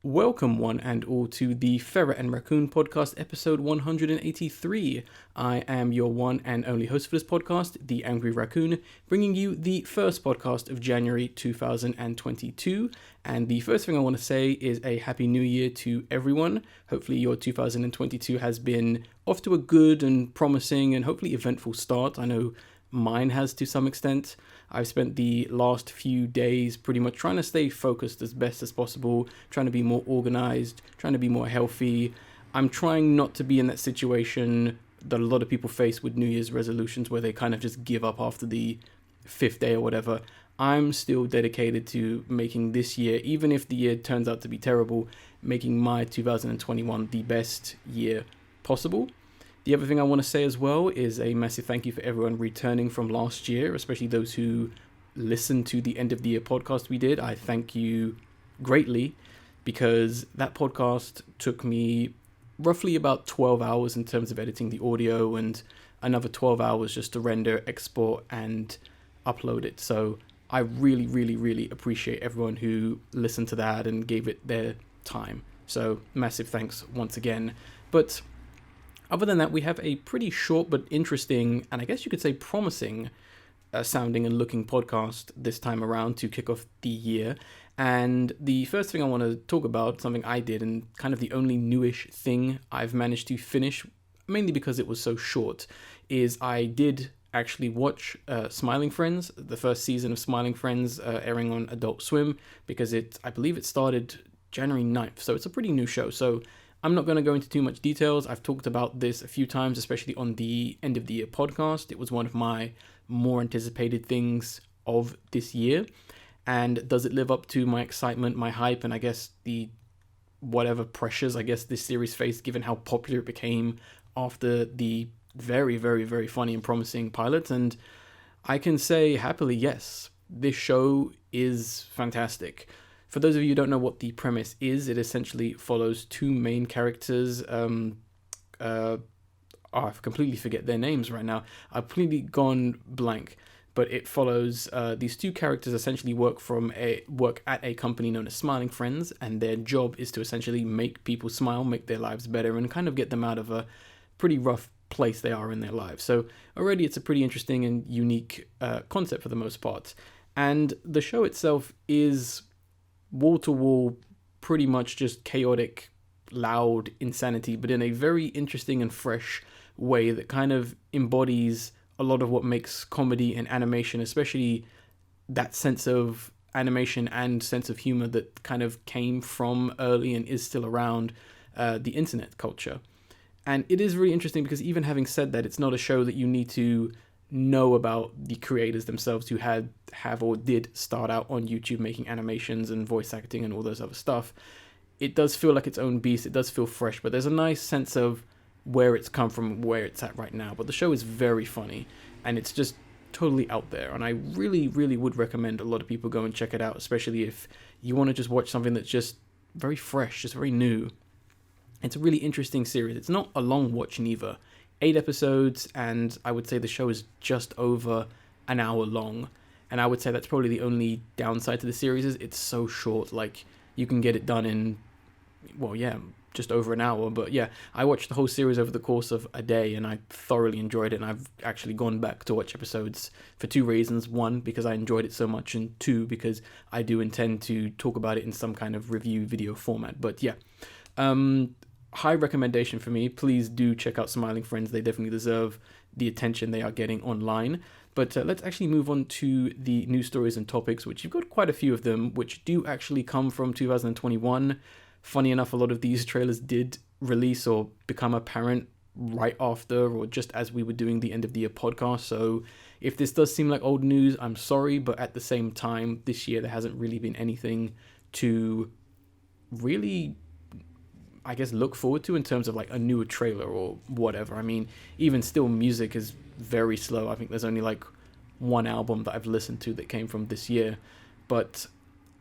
Welcome, one and all, to the Ferret and Raccoon podcast, episode 183. I am your one and only host for this podcast, the Angry Raccoon, bringing you the first podcast of January 2022. And the first thing I want to say is a Happy New Year to everyone. Hopefully, your 2022 has been off to a good and promising and hopefully eventful start. I know mine has to some extent. I've spent the last few days pretty much trying to stay focused as best as possible, trying to be more organized, trying to be more healthy. I'm trying not to be in that situation that a lot of people face with New Year's resolutions where they kind of just give up after the fifth day or whatever. I'm still dedicated to making this year, even if the year turns out to be terrible, making my 2021 the best year possible. The other thing I want to say as well is a massive thank you for everyone returning from last year, especially those who listened to the end of the year podcast we did. I thank you greatly because that podcast took me roughly about 12 hours in terms of editing the audio and another 12 hours just to render, export, and upload it. So I really, really, really appreciate everyone who listened to that and gave it their time. So massive thanks once again. But other than that, we have a pretty short but interesting, and I guess you could say promising sounding and looking podcast this time around to kick off the year. And the first thing I want to talk about, something I did and kind of the only newish thing I've managed to finish, mainly because it was so short, is I did actually watch Smiling Friends, the first season of Smiling Friends airing on Adult Swim, because I believe it started January 9th, so it's a pretty new show. So I'm not going to go into too much details. I've talked about this a few times, especially on the end of the year podcast. It was one of my more anticipated things of this year. And does it live up to my excitement, my hype, and I guess the whatever pressures I guess this series faced given how popular it became after the very, very, very funny and promising pilots? And I can say happily, yes, this show is fantastic. For those of you who don't know what the premise is, it essentially follows two main characters. I completely forget their names right now. I've completely gone blank. But it follows these two characters essentially work at a company known as Smiling Friends, and their job is to essentially make people smile, make their lives better, and kind of get them out of a pretty rough place they are in their lives. So already it's a pretty interesting and unique concept for the most part. And the show itself is wall-to-wall, pretty much just chaotic, loud insanity, but in a very interesting and fresh way that kind of embodies a lot of what makes comedy and animation, especially that sense of animation and sense of humor that kind of came from early and is still around the internet culture. And it is really interesting because even having said that, it's not a show that you need to know about the creators themselves who have or did start out on YouTube making animations and voice acting and all those other stuff. It does feel like its own beast. It does feel fresh, but there's a nice sense of where it's come from, where it's at right now. But the show is very funny and it's just totally out there. And I really, really would recommend a lot of people go and check it out, especially if you want to just watch something that's just very fresh, just very new. It's a really interesting series. It's not a long watch neither. 8 episodes, and I would say the show is just over an hour long. And I would say that's probably the only downside to the series is it's so short. Like, you can get it done in, just over an hour. But yeah, I watched the whole series over the course of a day, and I thoroughly enjoyed it. And I've actually gone back to watch episodes for 2 reasons. 1, because I enjoyed it so much, and 2, because I do intend to talk about it in some kind of review video format. But yeah, high recommendation for me. Please do check out Smiling Friends. They definitely deserve the attention they are getting online. But let's actually move on to the news stories and topics, which you've got quite a few of them, which do actually come from 2021. Funny enough, a lot of these trailers did release or become apparent right after or just as we were doing the end of the year podcast. So if this does seem like old news, I'm sorry. But at the same time, this year there hasn't really been anything to really, I guess, look forward to in terms of like a newer trailer or whatever. I mean, even still, music is very slow. I think there's only like one album that I've listened to that came from this year. But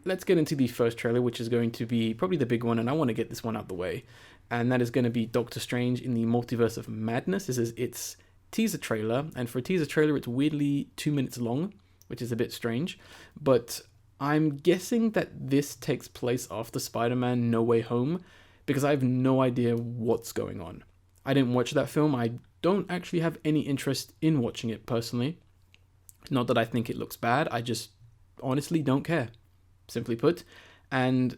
let's get into the first trailer, which is going to be probably the big one, and I want to get this one out the way. And that is going to be Doctor Strange in the Multiverse of Madness. This is its teaser trailer, and for a teaser trailer, it's weirdly 2 minutes long, which is a bit strange. But I'm guessing that this takes place after Spider-Man No Way Home, because I have no idea what's going on. I didn't watch that film. I don't actually have any interest in watching it personally. Not that I think it looks bad, I just honestly don't care, simply put. And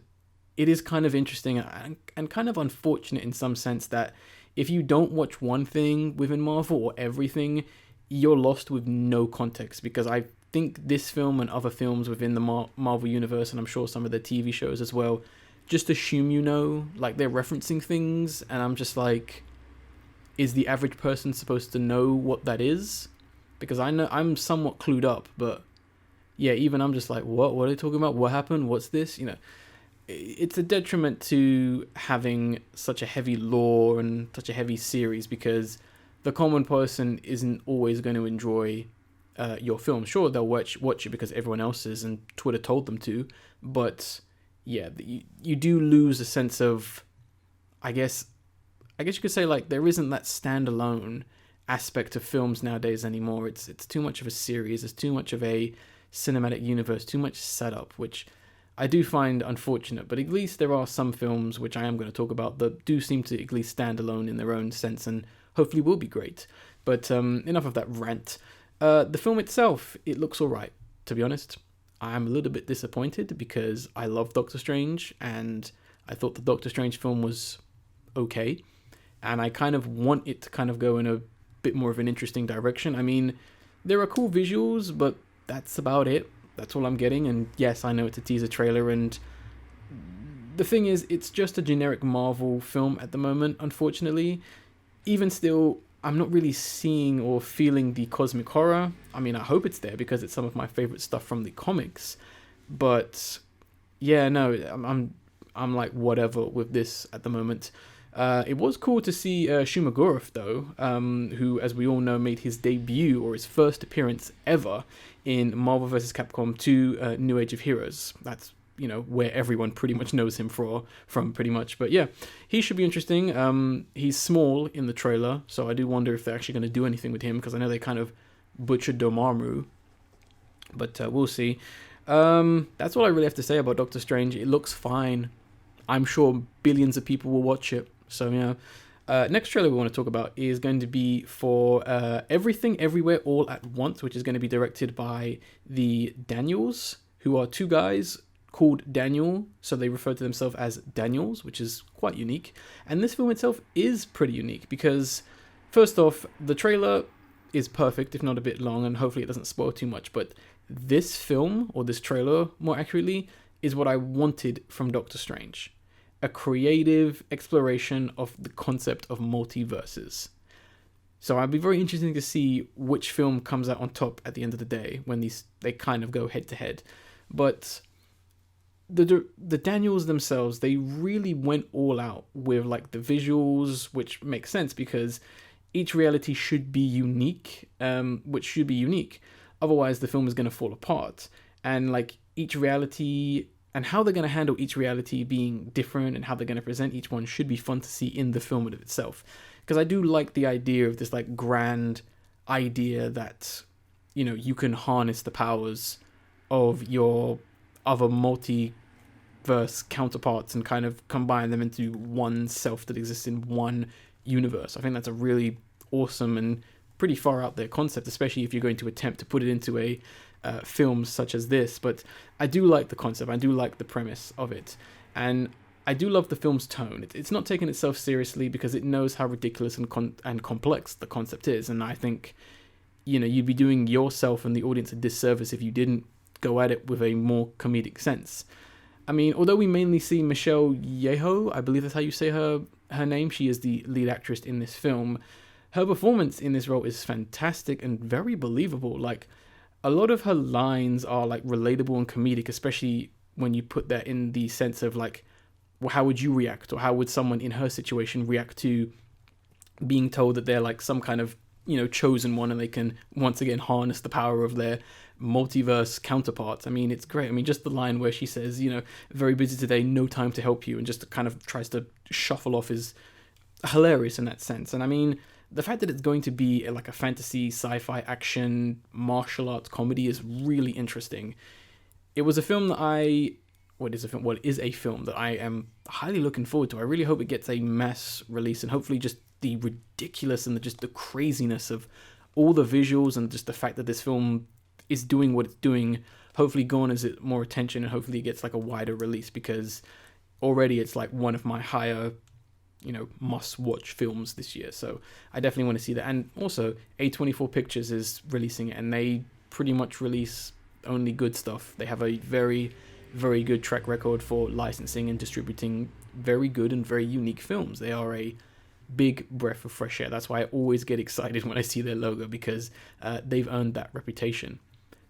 it is kind of interesting and kind of unfortunate in some sense that if you don't watch one thing within Marvel or everything, you're lost with no context, because I think this film and other films within the Marvel universe, and I'm sure some of the TV shows as well, just assume like they're referencing things, and I'm just like, is the average person supposed to know what that is? Because I know I'm somewhat clued up, but yeah, even I'm just like, what are they talking about? What happened? What's this? It's a detriment to having such a heavy lore and such a heavy series, because the common person isn't always going to enjoy your film. Sure, they'll watch it because everyone else is and Twitter told them to, but yeah, you do lose a sense of, I guess you could say, like, there isn't that standalone aspect of films nowadays anymore. It's too much of a series, it's too much of a cinematic universe, too much setup, which I do find unfortunate. But at least there are some films, which I am going to talk about, that do seem to at least stand alone in their own sense and hopefully will be great. But enough of that rant. The film itself, it looks alright, to be honest. I'm a little bit disappointed because I love Doctor Strange and I thought the Doctor Strange film was okay. And I kind of want it to kind of go in a bit more of an interesting direction. I mean, there are cool visuals, but that's about it. That's all I'm getting. And yes, I know it's a teaser trailer, and the thing is, it's just a generic Marvel film at the moment, unfortunately. Even still, I'm not really seeing or feeling the cosmic horror. I mean, I hope it's there because it's some of my favorite stuff from the comics. But yeah, no, I'm like whatever with this at the moment. It was cool to see Shumagorov, though, who, as we all know, made his debut or his first appearance ever in Marvel vs. Capcom 2 New Age of Heroes. That's, where everyone pretty much knows him from pretty much. But yeah, he should be interesting. He's small in the trailer, so I do wonder if they're actually going to do anything with him, because I know they kind of butchered Dormammu. But we'll see. That's all I really have to say about Doctor Strange. It looks fine. I'm sure billions of people will watch it. So, yeah. Next trailer we want to talk about is going to be for Everything Everywhere All at Once, which is going to be directed by the Daniels, who are two guys called Daniel. So they refer to themselves as Daniels, which is quite unique. And this film itself is pretty unique because, first off, the trailer is perfect, if not a bit long, and hopefully it doesn't spoil too much. But this film, or this trailer more accurately, is what I wanted from Doctor Strange. A creative exploration of the concept of multiverses. So I'd be very interested to see which film comes out on top at the end of the day when they kind of go head to head. But the Daniels themselves, they really went all out with like the visuals, which makes sense because each reality should be unique, which should be unique. Otherwise, the film is going to fall apart. And like each reality and how they're going to handle each reality being different and how they're going to present each one should be fun to see in the film in itself. Because I do like the idea of this like grand idea that, you can harness the powers of your other multiverse counterparts and kind of combine them into one self that exists in one universe. I think that's a really awesome and pretty far out there concept, especially if you're going to attempt to put it into a film such as this. But I do like the concept. I do like the premise of it. And I do love the film's tone. It's not taking itself seriously because it knows how ridiculous and complex the concept is. And I think, you'd be doing yourself and the audience a disservice if you didn't go at it with a more comedic sense. I mean, although we mainly see Michelle Yeoh, I believe that's how you say her name, she is the lead actress in this film. Her performance in this role is fantastic and very believable. Like, a lot of her lines are like relatable and comedic, especially when you put that in the sense of like, well, how would you react, or how would someone in her situation react to being told that they're like some kind of, chosen one and they can once again harness the power of their multiverse counterparts. I mean, it's great. I mean, just the line where she says, very busy today, no time to help you, and just kind of tries to shuffle off is hilarious in that sense. And I mean, the fact that it's going to be like a fantasy, sci-fi, action, martial arts comedy is really interesting. it was a film that it is a film that I am highly looking forward to. I really hope it gets a mass release, and hopefully just the ridiculous and just the craziness of all the visuals and just the fact that this film is doing what it's doing, hopefully garners it more attention, and hopefully it gets like a wider release, because already it's like one of my higher, must-watch films this year. So I definitely want to see that. And also, A24 Pictures is releasing it, and they pretty much release only good stuff. They have a very, very good track record for licensing and distributing very good and very unique films. They are a big breath of fresh air. That's why I always get excited when I see their logo, because they've earned that reputation.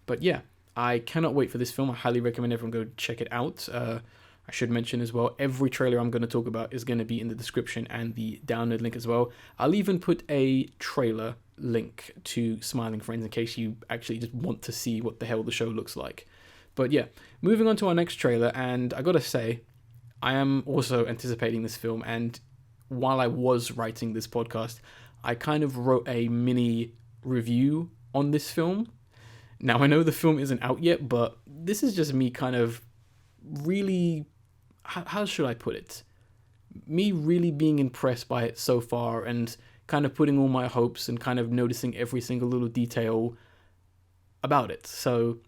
But yeah, I cannot wait for this film. I highly recommend everyone go check it out. I should mention as well, every trailer I'm going to talk about is going to be in the description and the download link as well. I'll even put a trailer link to Smiling Friends in case you actually just want to see what the hell the show looks like. But yeah, moving on to our next trailer, and I gotta say, I am also anticipating this film, and while I was writing this podcast, I kind of wrote a mini review on this film. Now, I know the film isn't out yet, but this is just me kind of really, how should I put it? Me really being impressed by it so far, and kind of putting all my hopes and kind of noticing every single little detail about it. So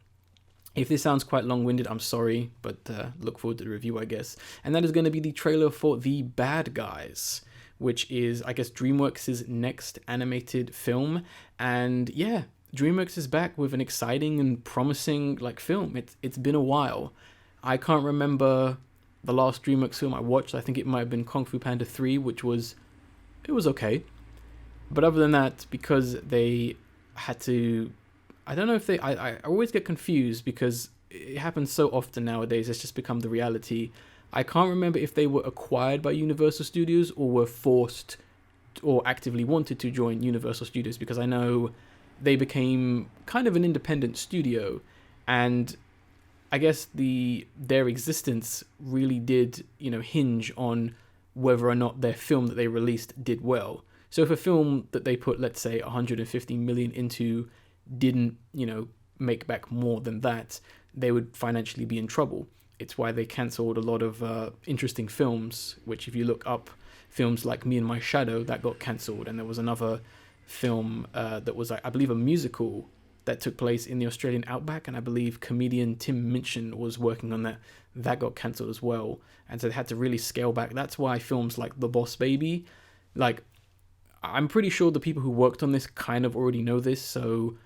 if this sounds quite long-winded, I'm sorry, but look forward to the review, I guess. And that is going to be the trailer for The Bad Guys, which is, I guess, DreamWorks' next animated film. And yeah, DreamWorks is back with an exciting and promising film. It's been a while. I can't remember the last DreamWorks film I watched. I think it might have been Kung Fu Panda 3, which was okay. But other than that, because they had to, I don't know if I always get confused because it happens so often nowadays. It's just become the reality. I can't remember if they were acquired by Universal Studios or were forced or actively wanted to join Universal Studios, because I know they became kind of an independent studio, and I guess their existence really did, hinge on whether or not their film that they released did well. So if a film that they put, let's say, 150 million into didn't, make back more than that, they would financially be in trouble. It's why they cancelled a lot of interesting films, which if you look up films like Me and My Shadow, that got cancelled. And there was another film that was, I believe, a musical that took place in the Australian outback, and I believe comedian Tim Minchin was working on that. That got cancelled as well. And so they had to really scale back. That's why films like The Boss Baby, I'm pretty sure the people who worked on this kind of already know this, so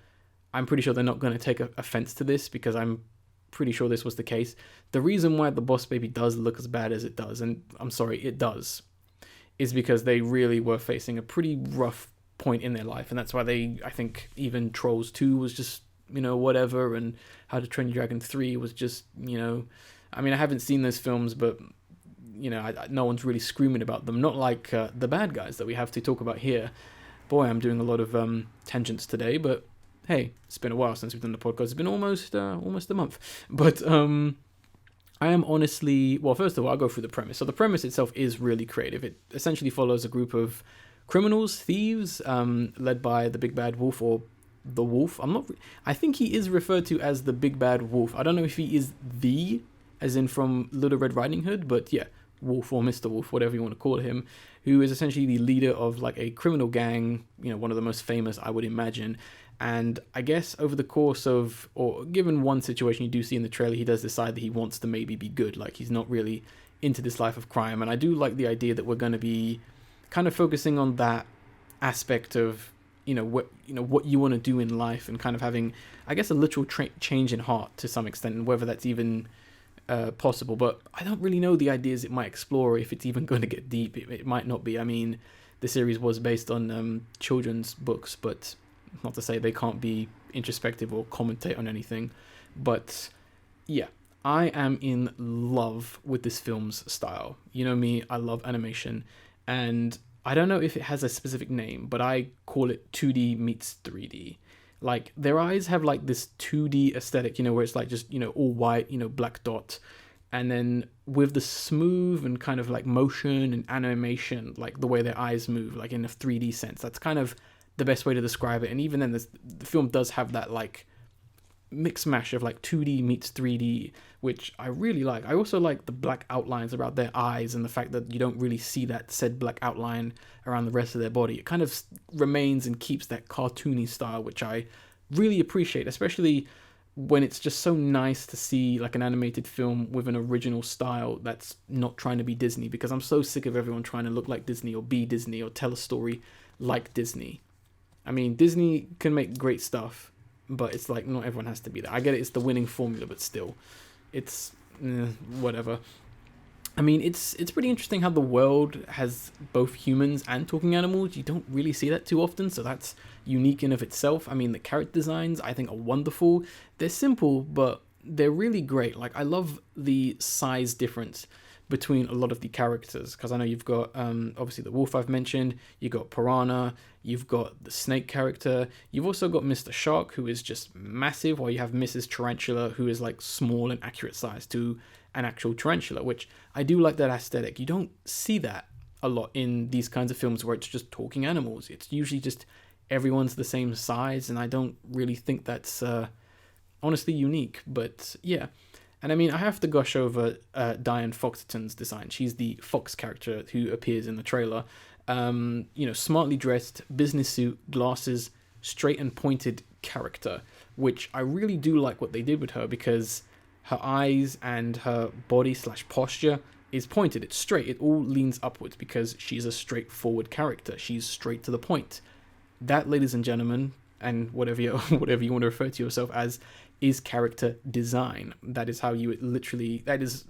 I'm pretty sure they're not going to take offense to this, because I'm pretty sure this was the case. The reason why The Boss Baby does look as bad as it does, and I'm sorry, it does, is because they really were facing a pretty rough point in their life, and that's why I think even Trolls 2 was just, whatever, and How to Train Your Dragon 3 was just, I haven't seen those films, but no one's really screaming about them. Not like The Bad Guys that we have to talk about here. Boy, I'm doing a lot of tangents today, but hey, it's been a while since we've done the podcast. It's been almost a month. But I am honestly, well, first of all, I'll go through the premise. So the premise itself is really creative. It essentially follows a group of criminals, thieves, led by the Big Bad Wolf, or the Wolf. I think he is referred to as the Big Bad Wolf. I don't know if he is as in from Little Red Riding Hood, but yeah, Wolf or Mr. Wolf, whatever you want to call him, who is essentially the leader of a criminal gang, one of the most famous, I would imagine. And I guess over the course of, or given one situation you do see in the trailer, he does decide that he wants to maybe be good. He's not really into this life of crime. And I do like the idea that we're going to be kind of focusing on that aspect of, what you want to do in life, and kind of having, I guess, a literal change in heart to some extent, and whether that's even possible. But I don't really know the ideas it might explore, if it's even going to get deep. It might not be. The series was based on children's books, but not to say they can't be introspective or commentate on anything. But yeah, I am in love with this film's style. You know me, I love animation, and I don't know if it has a specific name, but I call it 2D meets 3D. Their eyes have this 2D aesthetic, where it's just, all white, black dot. And then with the smooth and kind of motion and animation, the way their eyes move, in a 3D sense, that's kind of the best way to describe it. And even then, the film does have that mix mash of like 2D meets 3D, which I really like. I also like the black outlines around their eyes and the fact that you don't really see that said black outline around the rest of their body. It kind of remains and keeps that cartoony style, which I really appreciate, especially when it's just so nice to see like an animated film with an original style that's not trying to be Disney, because I'm so sick of everyone trying to look like Disney or be Disney or tell a story like Disney. I mean, Disney can make great stuff, but it's like not everyone has to be that. I get it, it's the winning formula, but still, it's whatever. I mean, it's pretty interesting how the world has both humans and talking animals. You don't really see that too often, so that's unique in of itself. I mean, the character designs I think are wonderful. They're simple, but they're really great. Like, I love the size difference between a lot of the characters, because I know you've got obviously the wolf I've mentioned, you've got Piranha, you've got the snake character, you've also got Mr. Shark, who is just massive, while you have Mrs. Tarantula, who is like small and accurate size to an actual tarantula, which I do like that aesthetic. You don't see that a lot in these kinds of films where it's just talking animals. It's usually just everyone's the same size, and I don't really think that's honestly unique. But yeah, and I mean, I have to gush over Diane Foxton's design. She's the fox character who appears in the trailer. Smartly dressed, business suit, glasses, straight and pointed character, which I really do like what they did with her, because her eyes and her body / posture is pointed. It's straight. It all leans upwards because she's a straightforward character. She's straight to the point. That, ladies and gentlemen, and whatever you want to refer to yourself as, is character design. That is how you literally. That is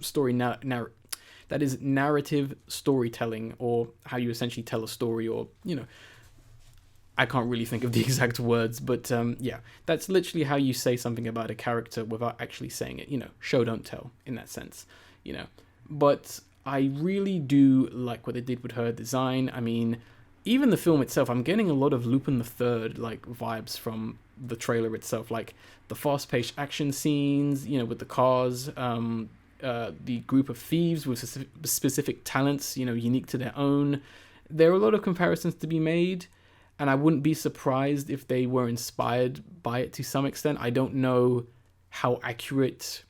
that is narrative storytelling, or how you essentially tell a story, or I can't really think of the exact words, but yeah, that's literally how you say something about a character without actually saying it. Show don't tell in that sense. But I really do like what they did with her design. I mean, even the film itself, I'm getting a lot of Lupin the Third like vibes from the trailer itself, like the fast-paced action scenes, with the cars, the group of thieves with specific talents, unique to their own. There are a lot of comparisons to be made, and I wouldn't be surprised if they were inspired by it to some extent. I don't know how accurate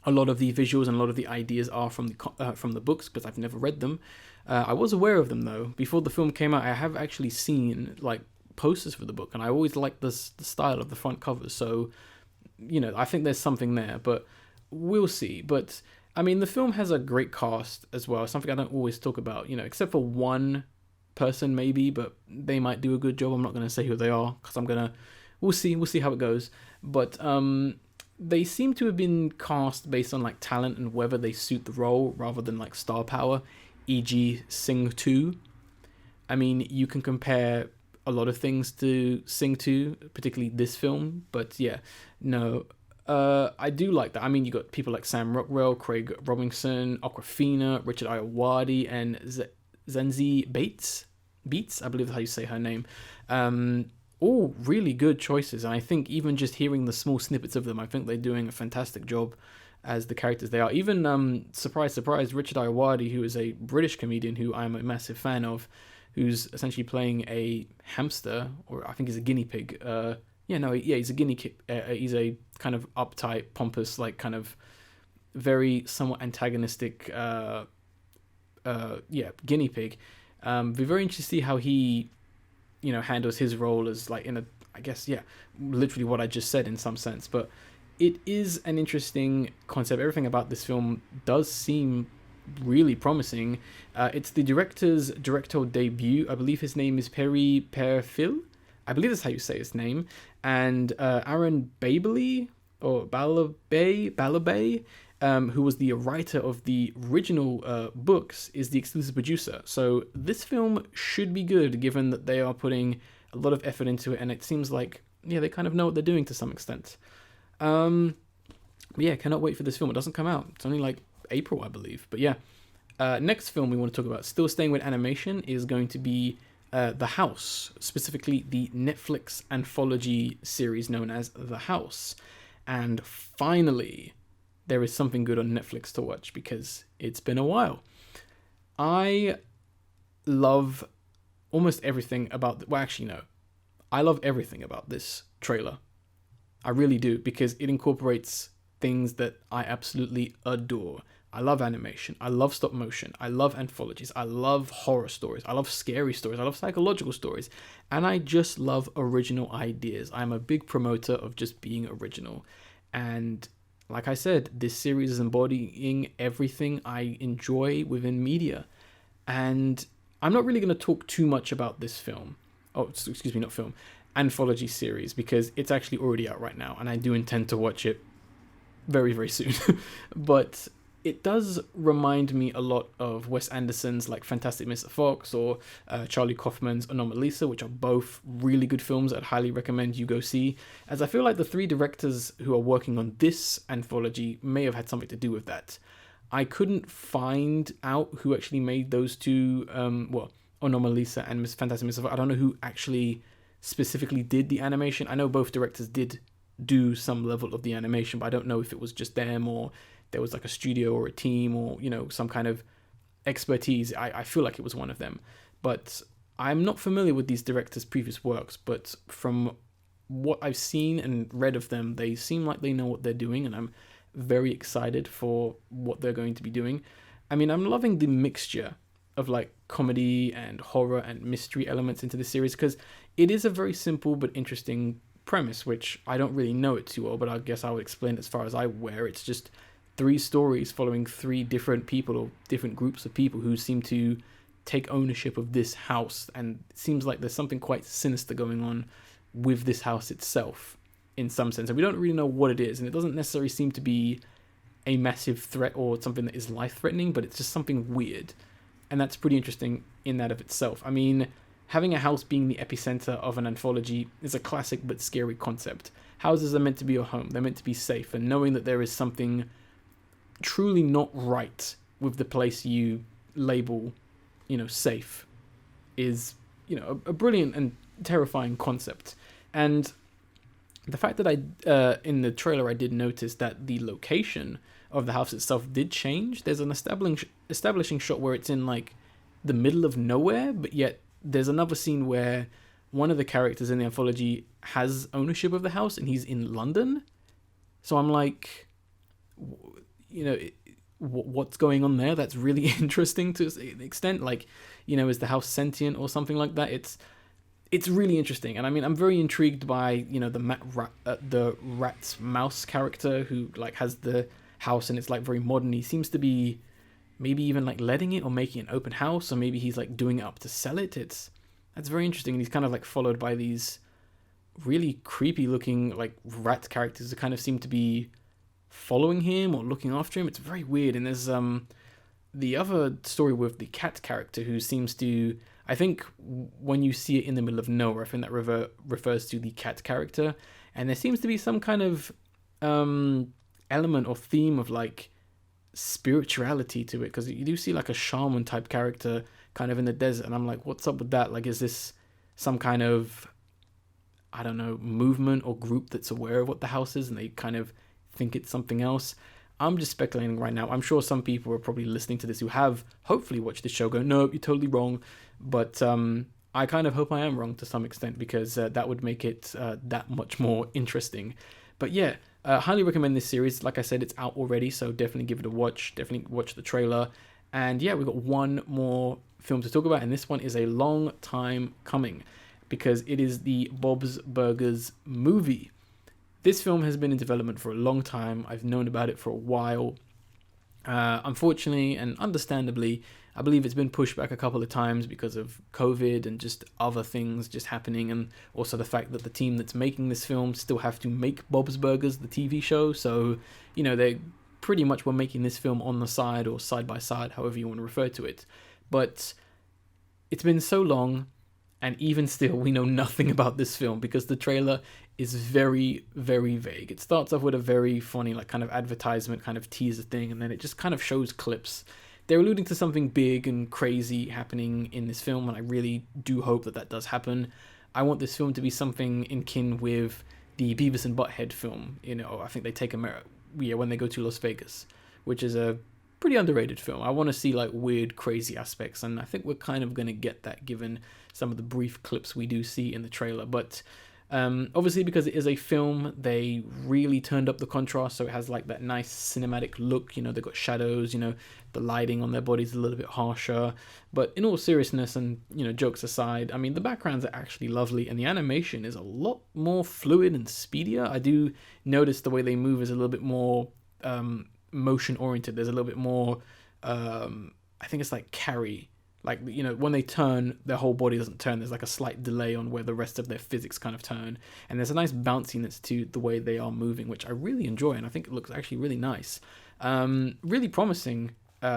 a lot of the visuals and a lot of the ideas are from the books, because I've never read them. I was aware of them though. Before the film came out, I have actually seen like posters for the book, and I always liked the style of the front covers. So, I think there's something there, but we'll see. But I mean, the film has a great cast as well. Something I don't always talk about, except for one person maybe, but they might do a good job. I'm not going to say who they are, because we'll see how it goes. But they seem to have been cast based on like talent and whether they suit the role rather than like star power, e.g. Sing 2. I mean, you can compare a lot of things to Sing 2, particularly this film, but yeah, no, I do like that. I mean, you got people like Sam Rockwell, Craig Robinson, Awkwafina, Richard Ayoade, and Zenzi Bates, I believe that's how you say her name. All really good choices, and I think even just hearing the small snippets of them, I think they're doing a fantastic job as the characters they are. Even, surprise, surprise, Richard Ayoade, who is a British comedian who I'm a massive fan of, who's essentially playing a hamster, or I think he's a guinea pig. He's a guinea pig. He's a kind of uptight, pompous, like kind of very somewhat antagonistic, guinea pig. Be very interested to see how he, handles his role as like literally what I just said in some sense. But it is an interesting concept. Everything about this film does seem really promising. It's the director's directorial debut. I believe his name is Perry Perfil. I believe that's how you say his name. And Aaron Balabay, who was the writer of the original books, is the exclusive producer. So this film should be good, given that they are putting a lot of effort into it, and it seems like, they kind of know what they're doing to some extent. Cannot wait for this film. It doesn't come out. It's only like April, I believe. But yeah, next film we want to talk about, still staying with animation, is going to be The House, specifically the Netflix anthology series known as The House. And finally, there is something good on Netflix to watch, because it's been a while. I love almost everything about... I love everything about this trailer. I really do, because it incorporates things that I absolutely adore. I love animation. I love stop motion. I love anthologies. I love horror stories. I love scary stories. I love psychological stories. And I just love original ideas. I'm a big promoter of just being original. And like I said, this series is embodying everything I enjoy within media. And I'm not really going to talk too much about this film. Oh, excuse me, not film. Anthology series, because it's actually already out right now. And I do intend to watch it very, very soon. But it does remind me a lot of Wes Anderson's like Fantastic Mr. Fox or Charlie Kaufman's Anomalisa, which are both really good films I'd highly recommend you go see, as I feel like the three directors who are working on this anthology may have had something to do with that. I couldn't find out who actually made those two, Anomalisa and Fantastic Mr. Fox. I don't know who actually specifically did the animation. I know both directors did do some level of the animation, but I don't know if it was just them or there was like a studio or a team or, some kind of expertise. I feel like it was one of them. But I'm not familiar with these directors' previous works, but from what I've seen and read of them, they seem like they know what they're doing, and I'm very excited for what they're going to be doing. I mean, I'm loving the mixture of like comedy and horror and mystery elements into the series, because it is a very simple but interesting premise, which I don't really know it too well, but I guess I would explain as far as I wear. It's just 3 stories following 3 different people or different groups of people who seem to take ownership of this house, and it seems like there's something quite sinister going on with this house itself in some sense, and we don't really know what it is, and it doesn't necessarily seem to be a massive threat or something that is life-threatening, but it's just something weird, and that's pretty interesting in that of itself. I mean, having a house being the epicenter of an anthology is a classic but scary concept. Houses are meant to be your home, they're meant to be safe, and knowing that there is something truly not right with the place you label, safe is, a brilliant and terrifying concept. And the fact that in the trailer I did notice that the location of the house itself did change. There's an establishing shot where it's in like the middle of nowhere, but yet there's another scene where one of the characters in the anthology has ownership of the house and he's in London. So I'm like, what's going on there? That's really interesting to an extent. Like, is the house sentient or something like that? It's really interesting, and I mean, I'm very intrigued by the rat's mouse character who like has the house, and it's like very modern. He seems to be maybe even like letting it or making an open house, or maybe he's like doing it up to sell it. That's very interesting, and he's kind of like followed by these really creepy looking like rat characters that kind of seem to be following him or looking after him. It's very weird. And there's the other story with the cat character who seems to, I think when you see it in the middle of nowhere, I think that refers to the cat character, and there seems to be some kind of element or theme of like spirituality to it, because you do see like a shaman type character kind of in the desert, and I'm like, what's up with that? Like, is this some kind of, I don't know, movement or group that's aware of what the house is and they kind of think it's something else? I'm just speculating right now. I'm sure some people are probably listening to this who have hopefully watched this show go, no, you're totally wrong. But I kind of hope I am wrong to some extent, because that would make it that much more interesting. But yeah, highly recommend this series. Like I said, it's out already, so definitely give it a watch. Definitely watch the trailer. And yeah, we've got one more film to talk about, and this one is a long time coming, because it is the Bob's Burgers movie. This film has been in development for a long time. I've known about it for a while. Unfortunately and understandably, I believe it's been pushed back a couple of times because of COVID and just other things just happening, and also the fact that the team that's making this film still have to make Bob's Burgers, the TV show. So, they pretty much were making this film on the side or side by side, however you want to refer to it. But it's been so long, and even still, we know nothing about this film because the trailer is very, very vague. It starts off with a very funny, like, kind of advertisement, kind of teaser thing, and then it just kind of shows clips. They're alluding to something big and crazy happening in this film, and I really do hope that that does happen. I want this film to be something in kin with the Beavis and Butthead film. I think they take when they go to Las Vegas, which is a pretty underrated film. I want to see like weird, crazy aspects, and I think we're kind of going to get that given some of the brief clips we do see in the trailer. But Obviously, because it is a film, they really turned up the contrast, so it has like that nice cinematic look. You know, they've got shadows. You know, the lighting on their bodies is a little bit harsher. But in all seriousness, and jokes aside, I mean, the backgrounds are actually lovely, and the animation is a lot more fluid and speedier. I do notice the way they move is a little bit more motion oriented. There's a little bit more. I think it's like carry. Like, when they turn, their whole body doesn't turn. There's like a slight delay on where the rest of their physics kind of turn. And there's a nice bounciness to the way they are moving, which I really enjoy. And I think it looks actually really nice. Really promising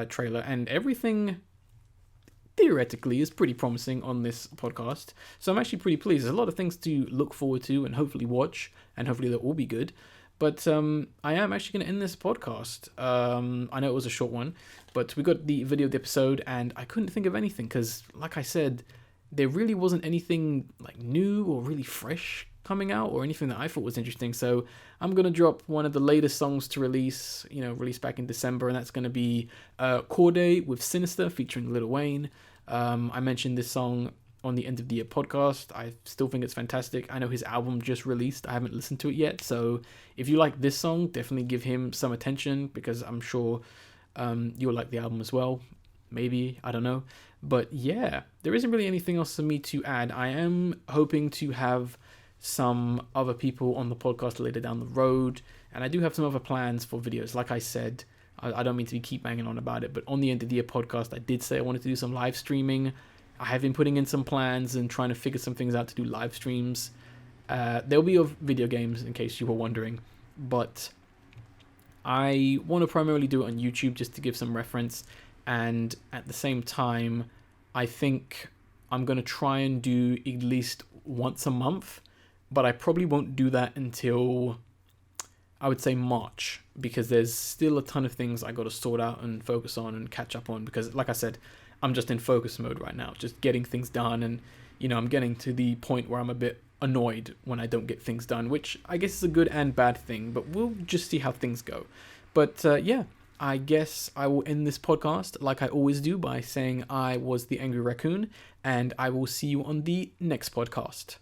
trailer. And everything, theoretically, is pretty promising on this podcast. So I'm actually pretty pleased. There's a lot of things to look forward to and hopefully watch. And hopefully they'll all be good. But I am actually going to end this podcast. I know it was a short one, but we got the video of the episode, and I couldn't think of anything because, like I said, there really wasn't anything like new or really fresh coming out or anything that I thought was interesting. So I'm going to drop one of the latest songs to release, released back in December, and that's going to be Cordae with Sinister featuring Lil Wayne. I mentioned this song on the End of the Year podcast. I still think it's fantastic. I know his album just released. I haven't listened to it yet. So if you like this song, definitely give him some attention because I'm sure you'll like the album as well. Maybe, I don't know. But yeah, there isn't really anything else for me to add. I am hoping to have some other people on the podcast later down the road. And I do have some other plans for videos. Like I said, I don't mean to keep banging on about it, but on the End of the Year podcast, I did say I wanted to do some live streaming. I have been putting in some plans and trying to figure some things out to do live streams. There'll be of video games, in case you were wondering. But I want to primarily do it on YouTube just to give some reference. And at the same time, I think I'm going to try and do at least once a month. But I probably won't do that until, I would say, March. Because there's still a ton of things I got to sort out and focus on and catch up on. Because, like I said, I'm just in focus mode right now, just getting things done. And, I'm getting to the point where I'm a bit annoyed when I don't get things done, which I guess is a good and bad thing, but we'll just see how things go. But yeah, I guess I will end this podcast like I always do by saying I was the Angry Raccoon, and I will see you on the next podcast.